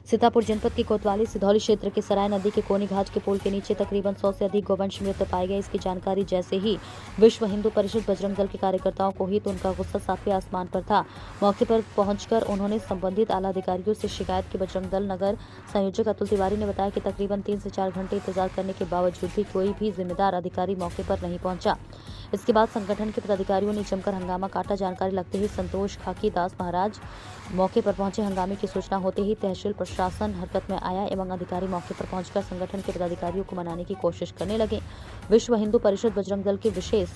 सीतापुर जनपद के कोतवाली सिधौली क्षेत्र के सराय नदी के कोनी घाट के पुल के नीचे तकरीबन 100 से अधिक गौवंश मृत पाए गए। इसकी जानकारी जैसे ही विश्व हिंदू परिषद बजरंग दल के कार्यकर्ताओं को हुई तो उनका गुस्सा सातवें आसमान पर था। मौके पर पहुंचकर उन्होंने संबंधित आला अधिकारियों से शिकायत की। बजरंग दल नगर संयोजक अतुल तिवारी ने बताया कि तकरीबन 3 से 4 घंटे इंतजार करने के बावजूद भी कोई भी जिम्मेदार अधिकारी मौके पर नहीं पहुंचा। इसके बाद संगठन के पदाधिकारियों ने जमकर हंगामा काटा। जानकारी लगते ही संतोष खाकी दास महाराज मौके पर पहुंचे। हंगामे की सूचना होते ही तहसील प्रशासन हरकत में आया एवं अधिकारी मौके पर पहुंचकर संगठन के पदाधिकारियों को मनाने की कोशिश करने लगे। विश्व हिंदू परिषद बजरंग दल के विशेष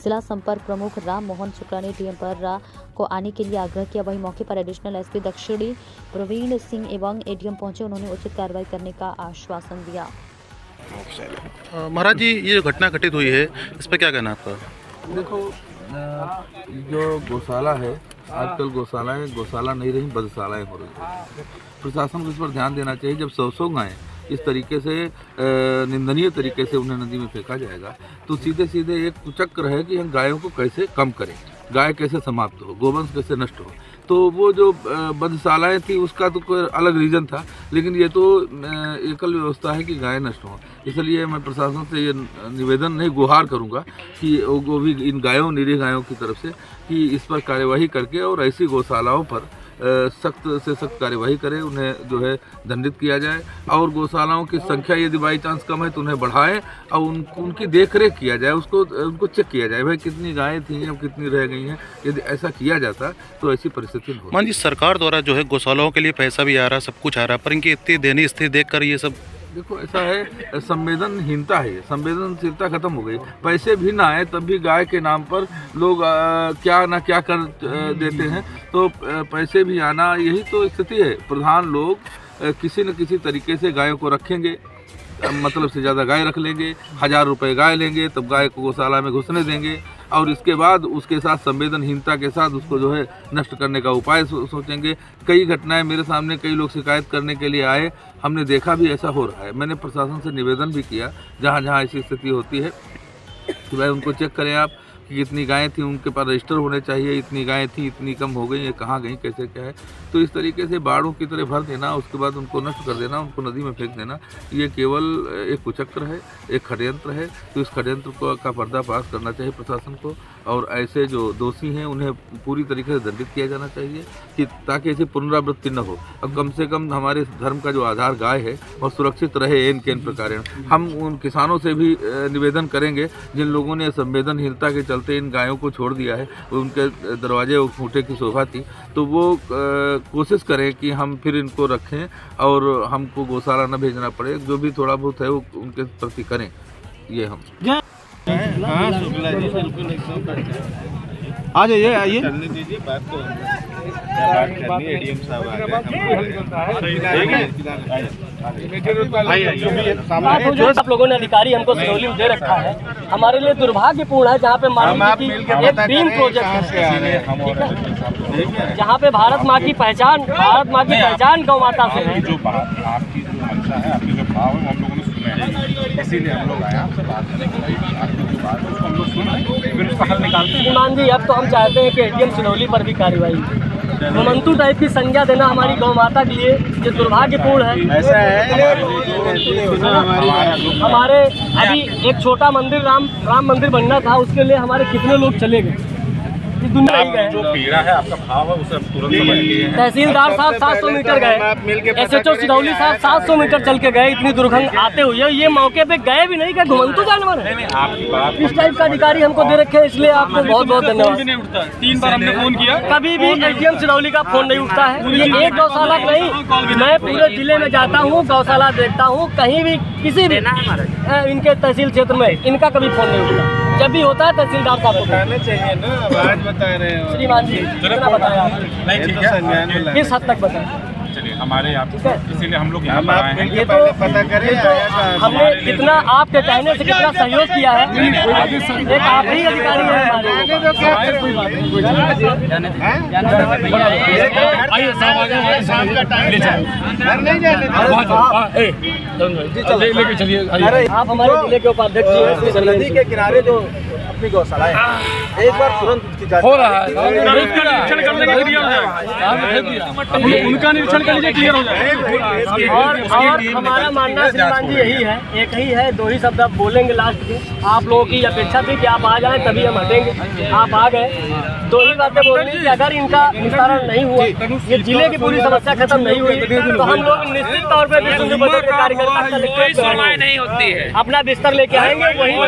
जिला संपर्क प्रमुख राम मोहन शुक्ला ने डीएम पर्रा को आने के लिए आग्रह किया। वहीं मौके पर एडिशनल एसपी दक्षिणी प्रवीण सिंह एवं एडीएम पहुंचे। उन्होंने उचित कार्रवाई करने का आश्वासन दिया। महाराज जी, ये जो घटना घटित हुई है इस पर क्या कहना आपका? देखो, जो गौशाला है, आजकल गौशाला नहीं रही, बदशालाएँ हो रही है। प्रशासन को इस पर ध्यान देना चाहिए। जब 100 गायें इस तरीके से निंदनीय तरीके से उन्हें नदी में फेंका जाएगा तो सीधे सीधे एक कुचक्र है कि हम गायों को कैसे कम करें, गाय कैसे समाप्त हो, गोवंश कैसे नष्ट हो। तो वो जो बदशालाएँ थी उसका तो कोई अलग रीज़न था, लेकिन ये तो एकल व्यवस्था है कि गाय नष्ट हो। इसलिए मैं प्रशासन से ये निवेदन नहीं, गुहार करूँगा कि वो भी इन गायों, निरीह गायों की तरफ से कि इस पर कार्यवाही करके और ऐसी गौशालाओं पर सख्त से सख्त कार्यवाही करें, उन्हें जो है दंडित किया जाए। और गौशालाओं की संख्या यदि बाई चांस कम है तो उन्हें बढ़ाएं और उनकी देख रेख किया जाए, उनको चेक किया जाए भाई कितनी गायें थी और कितनी रह गई हैं। यदि ऐसा किया जाता तो ऐसी परिस्थिति नहीं होती। मान जी, सरकार द्वारा जो है गौशालाओं के लिए पैसा भी आ रहा, सब कुछ आ रहा, पर इनकी इतनी दयनीय स्थिति देखकर ये सब, देखो ऐसा है, संवेदनहीनता है, संवेदनशीलता खत्म हो गई। पैसे भी ना आए तब भी गाय के नाम पर लोग क्या ना क्या कर देते हैं। तो पैसे भी आना, यही तो स्थिति है। प्रधान लोग किसी न किसी तरीके से गायों को रखेंगे, मतलब से ज़्यादा गाय रख लेंगे, 1000 रुपये गाय लेंगे, तब गाय को गौशाला में घुसने देंगे और इसके बाद उसके साथ संवेदनहीनता के साथ उसको जो है नष्ट करने का उपाय सोचेंगे। कई घटनाएं मेरे सामने, कई लोग शिकायत करने के लिए आए, हमने देखा भी ऐसा हो रहा है। मैंने प्रशासन से निवेदन भी किया जहां जहां ऐसी स्थिति होती है कि भाई उनको चेक करें आप कि कितनी गायें थी, उनके पास रजिस्टर होने चाहिए, इतनी गायें थी, इतनी कम हो गई, ये कहाँ गई, कैसे क्या है। तो इस तरीके से बाड़ों की तरह भर देना, उसके बाद उनको नष्ट कर देना, उनको नदी में फेंक देना, ये केवल एक कुचक्र है, एक षड्यंत्र है। तो इस षड्यंत्र का पर्दाफाश करना चाहिए प्रशासन को और ऐसे जो दोषी हैं उन्हें पूरी तरीके से दंडित किया जाना चाहिए कि ताकि ऐसी पुनरावृत्ति न हो। अब कम से कम हमारे धर्म का जो आधार गाय है और सुरक्षित रहे एन केन प्रकार। हम उन किसानों से भी निवेदन करेंगे जिन लोगों ने संवेदनहीनता के चलते इन गायों को छोड़ दिया है, उनके दरवाजे और खूंटे की शोभा थी, तो वो कोशिश करें कि हम फिर इनको रखें और हमको गौशाला न भेजना पड़े। जो भी थोड़ा बहुत है वो उनके प्रति करें, ये हम। हाँ शुक्ला जी, बिल्कुल एकदम आ जाइए, आइए, चलने दीजिए, बात तो बात करनी है। एडीएम साहब आ गए। जो आप लोगों ने अधिकारी हमको सिरौली में दे रखा है, हमारे लिए दुर्भाग्यपूर्ण है। जहाँ पे माननीय जी एक ड्रीम प्रोजेक्ट है, जहाँ पे भारत माँ की पहचान गौ माता से है। जो बात आपकी जो मंशा है, आपके जो भाव है, हम लोगों ने सुने हैं, इसीलिए हम लोग आए आपसे बात करने के लिए। आपकी जो बात है उसको हम लोग सुने, फिर उसका हल निकालते हैं। श्रीमान जी, अब तो हम चाहते हैं कि एडीएम सिरौली पर भी कार्रवाई, घुमंतु टाइप की संज्ञा देना हमारी गौ माता के लिए ये दुर्भाग्यपूर्ण है। ऐसा है, हमारे अभी एक छोटा मंदिर राम मंदिर बनना था, उसके लिए हमारे कितने लोग चले गए, इस दुनिया ही गए। जो पीड़ा है, आपका भाव है, उसे तुरंत समझ लिए हैं। तहसीलदार साहब 700 मीटर गए, एसएचओ सिधौली साहब 700 मीटर चल के गए, इतनी दुर्गंध आते हुए ये मौके पे गए भी नहीं, क्या घुमंतु जानवर है। इस टाइप का अधिकारी हमको दे रखे हैं, इसलिए आपको बहुत बहुत धन्यवाद। 3 बार हमने फोन किया, कभी भी एडीएम सिरौली का फोन नहीं उठता है। ये एक गौशाला नहीं, मैं पूरे जिले में जाता हूँ, गौशाला देखता हूँ, कहीं भी किसी भी इनके तहसील क्षेत्र में इनका कभी फोन नहीं उठता। जब भी होता है तहसीलदार साहब को बताना चाहिए ना, आवाज बता रहे हो श्रीमान जी, कितना बताया आपने? नहीं, ठीक है, किस हद तक बताया? चलिए हमारे यहाँ, इसीलिए हम लोग यहाँ पर आए हैं। ये तो पता करें हमने कितना आपके कहने से कितना सहयोग किया है। एक आप ही अधिकारी हैं हमारे। आप हमारे जिले के उपाध्यक्ष जी हैं। नदी के किनारे जो अपनी गौशाला है, एक बार तुरंत उसकी जांच हो रहा है निरीक्षण करने के लिए उनका निरीक्षण कर लीजिए, क्लियर हो जाए। और हमारा मानना श्रीमान जी यही है, एक ही है, दो ही शब्द आप बोलेंगे लास्ट में। आप लोगों की अपेक्षा थी कि आप आ जाएं तभी हम हटेंगे, आप आ गए। दो ही बातें बोलनी कि अगर इनका निस्तारण नहीं हुआ, ये जिले की पूरी समस्या खत्म नहीं हुई, तो हम लोग निश्चित तौर पर विश्व हिंदू परिषद के कार्यकर्ता अपना बिस्तर लेके आएंगे, वहीं